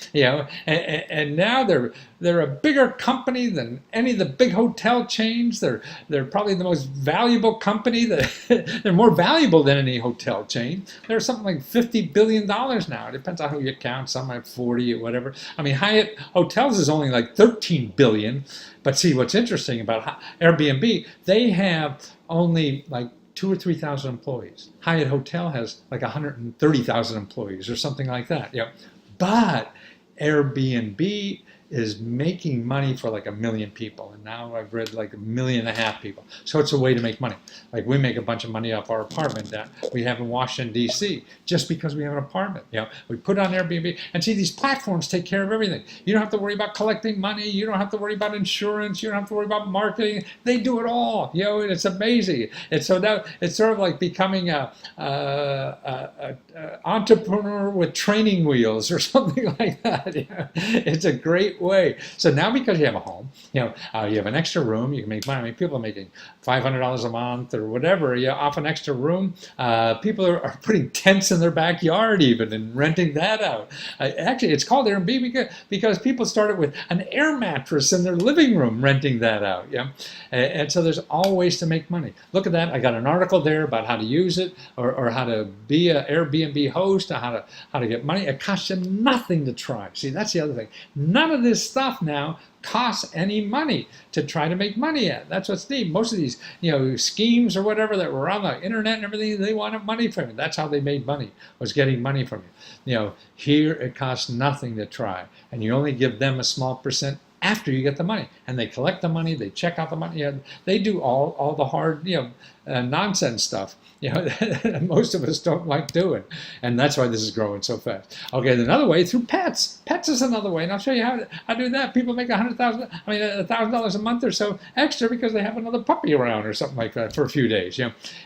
Speaker 1: and now they're a bigger company than any of the big hotel chains. They're probably the most valuable company. They're more valuable than any hotel chain. They're something like $50 billion now. It depends on who you count. Some have 40 or whatever. I mean, Hyatt Hotels is only like 13 billion. But see, what's interesting about Airbnb, they have only like 2,000 or 3,000 employees. Hyatt Hotel has like 130,000 employees or something like that. But Airbnb is making money for like 1 million people, and now I've read like 1.5 million people. So it's a way to make money. Like we make a bunch of money off our apartment that we have in Washington D.C. just because we have an apartment. We put on Airbnb, and see, these platforms take care of everything. You don't have to worry about collecting money. You don't have to worry about insurance. You don't have to worry about marketing. They do it all. And it's amazing. And so now it's sort of like becoming a entrepreneur with training wheels or something like that. It's a great way. So now because you have a home, you have an extra room, you can make money. I mean, people are making $500 a month or whatever, off an extra room. People are putting tents in their backyard even and renting that out. Actually, it's called Airbnb because people started with an air mattress in their living room, renting that out. And so there's all ways to make money. Look at that. I got an article there about how to use it or how to be an Airbnb host, or how to get money. It costs you nothing to try. See, that's the other thing. None of this stuff now costs any money to try to make money at. That's what's neat. Most of these, schemes or whatever that were on the internet and everything, they wanted money from you. That's how they made money, was getting money from you. Here it costs nothing to try, and you only give them a small percent after you get the money, and they collect the money, they check out the money, they do all the hard nonsense stuff that most of us don't like doing, and that's why this is growing so fast. Okay, another way, through pets. Pets is another way, and I'll show you how to do that. People make $1,000 a month or so extra because they have another puppy around or something like that for a few days.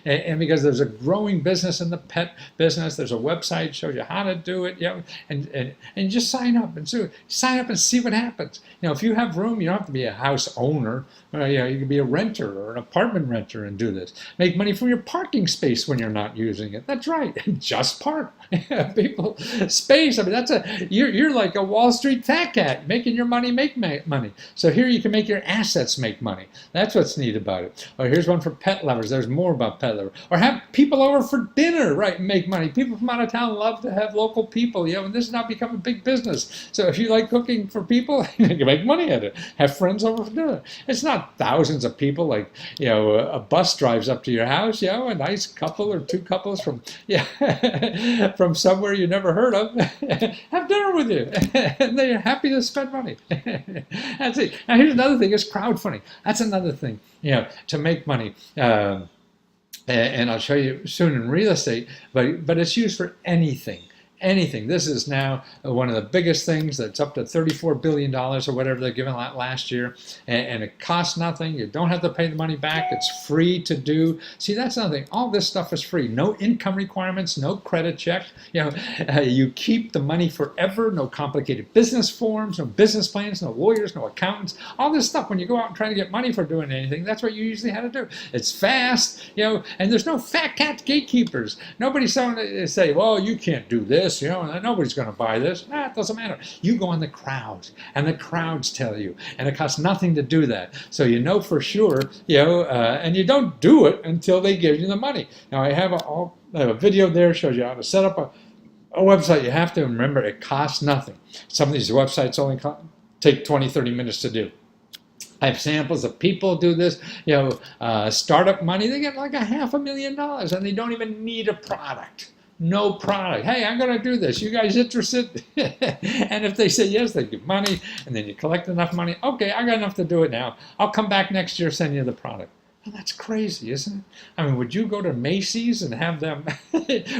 Speaker 1: And because there's a growing business in the pet business, there's a website that shows you how to do it. And you just sign up and see what happens. If you have room, you don't have to be a house owner. You can be a renter or an apartment renter and do this. Make money from your parking space when you're not using it. That's right. Just park. People, space. I mean, you're like a Wall Street fat cat, making your money make money. So here you can make your assets make money. That's what's neat about it. Or here's one for pet lovers. There's more about pet lovers. Or have people over for dinner, right, and make money. People from out of town love to have local people, and this has now become a big business. So if you like cooking for people, you can make money at it. Have friends over for dinner. It's not thousands of people like, a bus drives up to your house, a nice couple or two couples from, from somewhere you never heard of, have dinner with you. And they're happy to spend money. That's it. Now here's another thing, is crowdfunding. That's another thing, to make money. And I'll show you soon in real estate, but it's used for anything. Anything. This is now one of the biggest things that's up to $34 billion or whatever they're giving out last year. And it costs nothing. You don't have to pay the money back. It's free to do. See, that's another thing. All this stuff is free. No income requirements, no credit check. You keep the money forever. No complicated business forms, no business plans, no lawyers, no accountants. All this stuff, when you go out and try to get money for doing anything, that's what you usually have to do. It's fast, and there's no fat cat gatekeepers. Nobody's saying to say, well, you can't do this. Nobody's going to buy this. It doesn't matter. You go on the crowds, and the crowds tell you, and it costs nothing to do that. So you know for sure, and you don't do it until they give you the money. Now I have a video there shows you how to set up a website. You have to remember it costs nothing. Some of these websites only take 20, 30 minutes to do. I have samples of people do this, startup money. They get like $500,000, and they don't even need a product. No product. Hey, I'm going to do this. You guys interested? And if they say yes, they give money, and then you collect enough money. Okay, I got enough to do it now. I'll come back next year, send you the product. Well, that's crazy, isn't it? I mean, would you go to Macy's and have them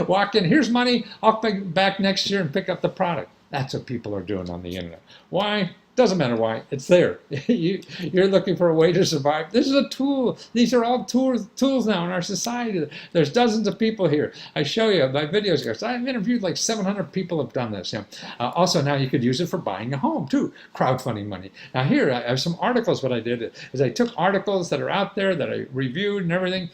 Speaker 1: walk in, here's money, I'll come back next year and pick up the product? That's what people are doing on the internet. Why? Doesn't matter why, it's there. You're looking for a way to survive. This is a tool. These are all tools now in our society. There's dozens of people here. I show you my videos here. So I've interviewed like 700 people have done this. Also now you could use it for buying a home too, crowdfunding money. Now here I have some articles. What I did is I took articles that are out there that I reviewed and everything.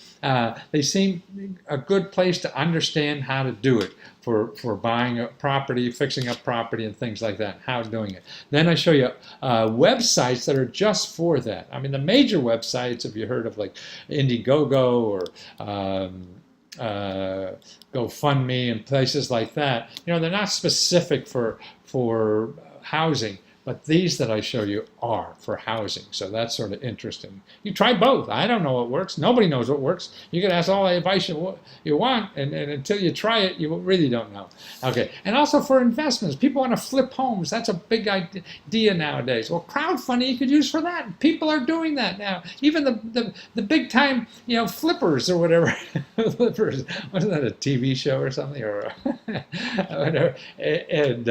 Speaker 1: They seem a good place to understand how to do it for buying a property, fixing up property, and things like that, how doing it. Then I show you websites that are just for that. I mean, the major websites, if you heard of like Indiegogo or GoFundMe and places like that, they're not specific for housing. But these that I show you are for housing. So that's sort of interesting. You try both. I don't know what works. Nobody knows what works. You can ask all the advice you want, and until you try it, you really don't know. Okay. And also for investments. People want to flip homes. That's a big idea nowadays. Well, crowdfunding you could use for that. People are doing that now. Even the big time, flippers or whatever. Flippers. Wasn't that a TV show or something? Or whatever. And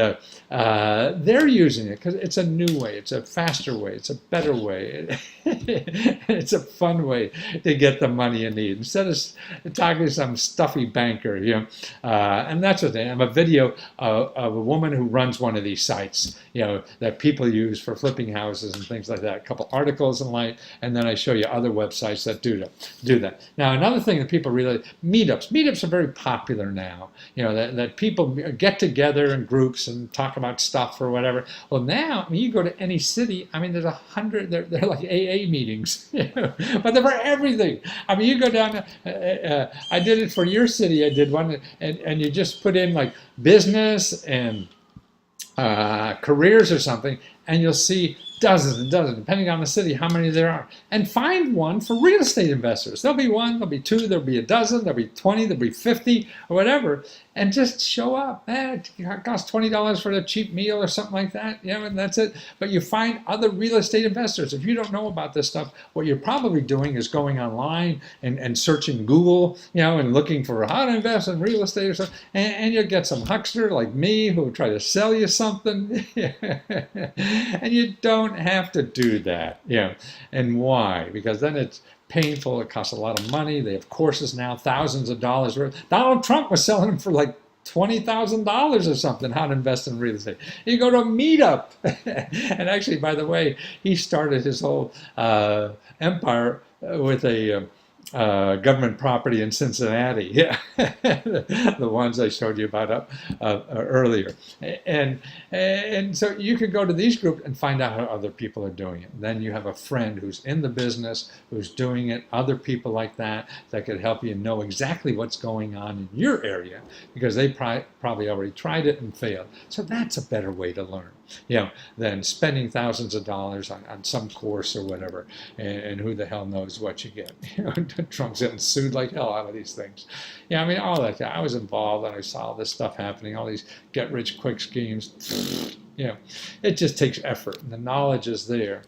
Speaker 1: they're using it because it's a new way, it's a faster way, it's a better way, it's a fun way to get the money you need instead of talking to some stuffy banker, and that's what I have a video of a woman who runs one of these sites, that people use for flipping houses and things like that. A couple articles and then I show you other websites that do that. Now another thing that people really meetups are very popular now. That people get together in groups and talk about stuff or whatever. Well, now you go to any city. I mean, there's 100. They're like AA meetings, but they're for everything. I mean, you go down. I did it for your city. I did one, and you just put in like business and careers or something, and you'll see dozens and dozens, depending on the city, how many there are. And find one for real estate investors. There'll be one, there'll be two, there'll be a dozen, there'll be 20, there'll be 50, or whatever. And just show up. It costs $20 for a cheap meal or something like that, and that's it. But you find other real estate investors. If you don't know about this stuff, what you're probably doing is going online and searching Google, and looking for how to invest in real estate or something. And you'll get some huckster like me who will try to sell you something. And you don't have to do that, And why? Because then it's painful. It costs a lot of money. They have courses now, thousands of dollars worth. Donald Trump was selling them for like $20,000 or something, how to invest in real estate. You go to a meetup. And actually, by the way, he started his whole empire with a government property in Cincinnati, the ones I showed you about earlier, and so you can go to these groups and find out how other people are doing it. Then you have a friend who's in the business, who's doing it, other people like that could help you know exactly what's going on in your area because they probably already tried it and failed. So that's a better way to learn. than spending thousands of dollars on some course or whatever, and who the hell knows what you get. Trump's getting sued like hell out of these things. I mean, all that. I was involved and I saw all this stuff happening, all these get-rich-quick schemes. It just takes effort, and the knowledge is there.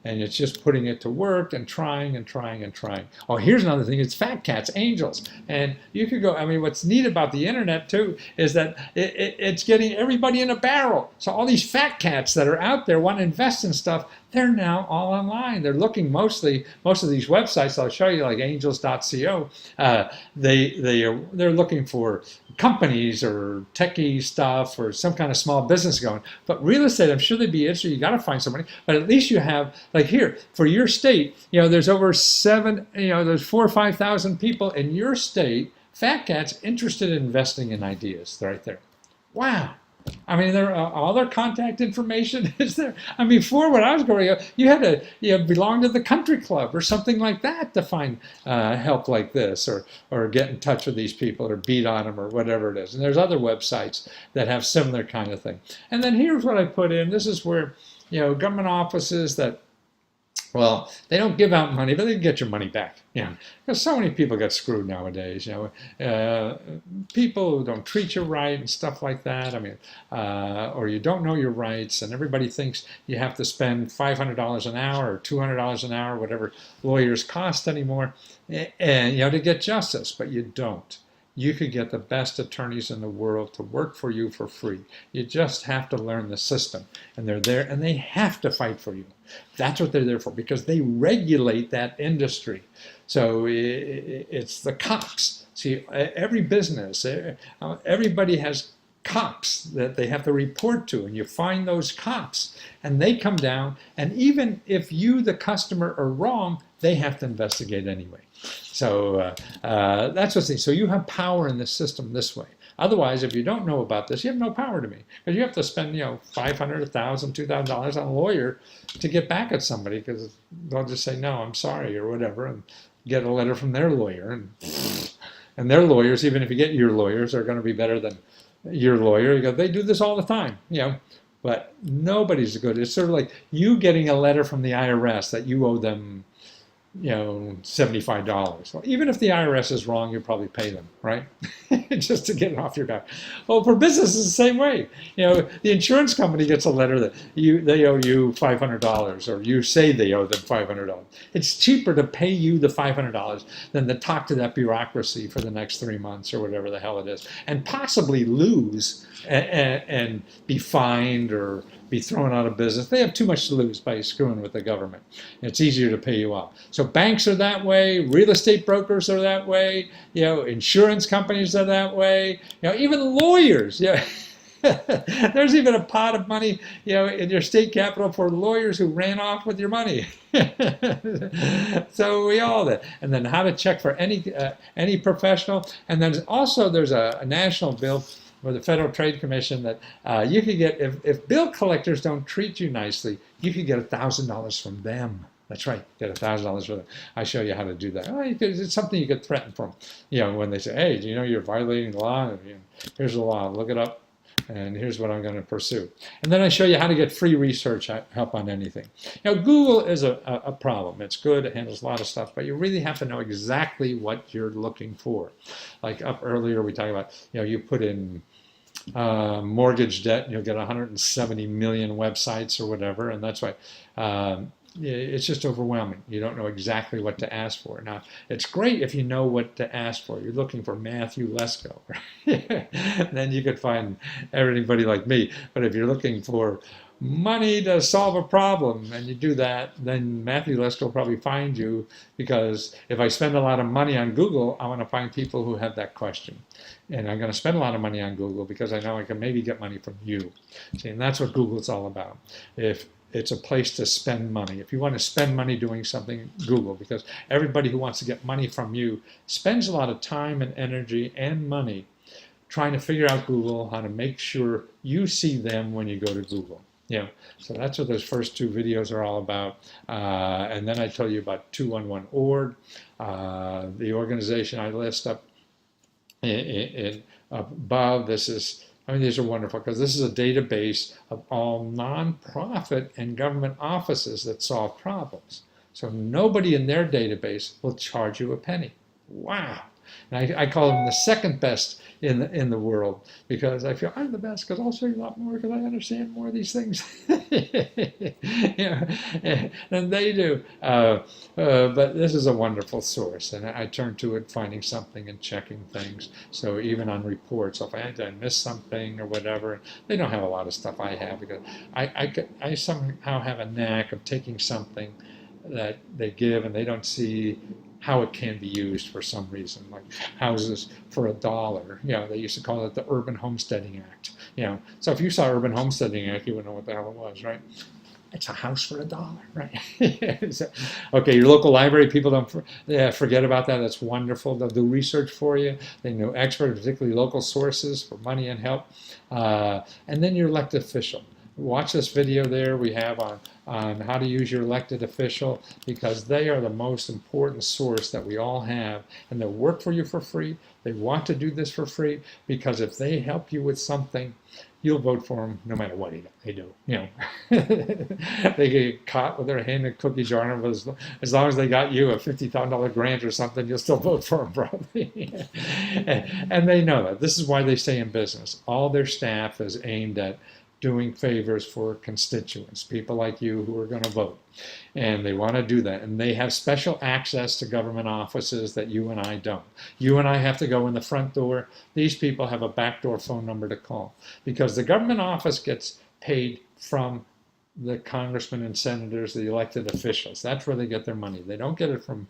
Speaker 1: And it's just putting it to work and trying and trying and trying. Oh, here's another thing. It's fat cats, angels. And you could go, I mean, what's neat about the internet, too, is that it's getting everybody in a barrel. So all these fat cats that are out there want to invest in stuff, they're now all online. They're looking most of these websites, I'll show you, like angels.co, they're looking for companies or techie stuff or some kind of small business going. But real estate, I'm sure they'd be interested. You got to find somebody. But at least you have, like here, for your state, there's over there's 4,000 or 5,000 people in your state, fat cats, interested in investing in ideas. They're right there. Wow. I mean, all their contact information is there. I mean, before when I was growing up, you had to belong to the country club or something like that to find help like this, or get in touch with these people, or beat on them, or whatever it is. And there's other websites that have similar kind of thing. And then here's what I put in. This is where government offices that, well, they don't give out money, but they can get your money back. Because so many people get screwed nowadays. People who don't treat you right and stuff like that. I mean, or you don't know your rights, and everybody thinks you have to spend $500 an hour or $200 an hour, whatever lawyers cost anymore, and to get justice, but you don't. You could get the best attorneys in the world to work for you for free. You just have to learn the system. And they're there, and they have to fight for you. That's what they're there for, because they regulate that industry. So it's the cops. See, every business, everybody has cops that they have to report to, and you find those cops, and they come down, and even if you, the customer, are wrong, they have to investigate anyway. So that's what's neat. So you have power in the system this way. Otherwise, if you don't know about this, you have no power to me, because you have to spend $500, $1,000, $2,000 on a lawyer to get back at somebody, because they'll just say no, I'm sorry, or whatever, and get a letter from their lawyer, and their lawyers, even if you get your lawyers, are going to be better than your lawyer. They do this all the time, but nobody's good. It's sort of like you getting a letter from the IRS that you owe them $75. Well, even if the IRS is wrong, you'll probably pay them, right? Just to get it off your back. Well, for business, it's the same way. The insurance company gets a letter that they owe you $500, or you say they owe them $500. It's cheaper to pay you the $500 than to talk to that bureaucracy for the next 3 months or whatever the hell it is, and possibly lose and be fined or be thrown out of business. They have too much to lose by screwing with the government. It's easier to pay you off. So banks are that way, real estate brokers are that way, insurance companies are that way, even lawyers. There's even a pot of money, in your state capital for lawyers who ran off with your money. So we all that. And then how to check for any professional. And then also there's a national bill or the Federal Trade Commission that you could get, if bill collectors don't treat you nicely, you could get $1,000 from them. That's right, get $1,000 for them. I show you how to do that. It's something you could threaten from, when they say, hey, do you know you're violating the law? Here's the law, look it up, and here's what I'm going to pursue. And then I show you how to get free research help on anything. Google is a problem. It's good, it handles a lot of stuff, but you really have to know exactly what you're looking for. Like up earlier, we talked about, you put in mortgage debt, and you'll get 170 million websites or whatever, and that's why it's just overwhelming. You don't know exactly what to ask for. Now, it's great if you know what to ask for. You're looking for Matthew Lesko. Then you could find everybody like me. But if you're looking for money to solve a problem, and you do that, then Matthew Lesko will probably find you, because if I spend a lot of money on Google, I want to find people who have that question. And I'm going to spend a lot of money on Google because I know I can maybe get money from you. See, and that's what Google's all about. If it's a place to spend money. If you want to spend money doing something, Google, because everybody who wants to get money from you spends a lot of time and energy and money trying to figure out Google, how to make sure you see them when you go to Google. So that's what those first two videos are all about. And then I tell you about 211org, the organization I list up above. This is I mean, these are wonderful because this is a database of all nonprofit and government offices that solve problems. So nobody in their database will charge you a penny. Wow. And I call them the second best in the world because I feel I'm the best because I'll show you a lot more because I understand more of these things than they do. But this is a wonderful source, and I turn to it finding something and checking things. So even on reports, if I miss something or whatever, they don't have a lot of stuff I have because I somehow have a knack of taking something that they give and they don't see how it can be used for some reason, like houses for $1. They used to call it the Urban Homesteading Act. So if you saw Urban Homesteading Act, you would know what the hell it was, right? It's a house for $1, right? So, okay, your local library, people don't forget about that. That's wonderful. They'll do research for you. They know experts, particularly local sources for money and help. And then your elected official. Watch this video there we have on how to use your elected official because they are the most important source that we all have, and they'll work for you for free. They want to do this for free because if they help you with something, you'll vote for them no matter what they do. They get caught with their hand in a cookie jar, but as long as they got you a $50,000 grant or something, you'll still vote for them probably. And they know that. This is why they stay in business. All their staff is aimed at doing favors for constituents, people like you who are going to vote. And they want to do that. And they have special access to government offices that you and I don't. You and I have to go in the front door. These people have a backdoor phone number to call because the government office gets paid from the congressmen and senators, the elected officials. That's where they get their money. They don't get it from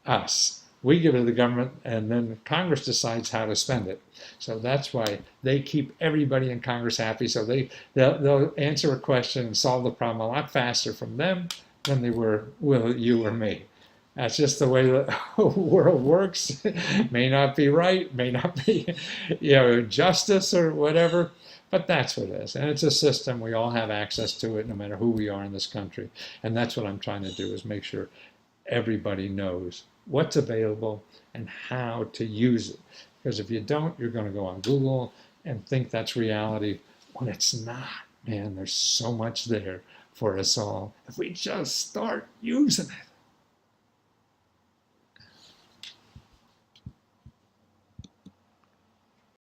Speaker 1: us. We give it to the government, and then Congress decides how to spend it. So that's why they keep everybody in Congress happy. So they'll answer a question and solve the problem a lot faster from them than they will you or me. That's just the way the world works. May not be right, may not be justice or whatever, but that's what it is. And it's a system. We all have access to it no matter who we are in this country. And that's what I'm trying to do is make sure everybody knows what's available and how to use it. Because if you don't, you're going to go on Google and think that's reality when it's not. Man, there's so much there for us all if we just start using it.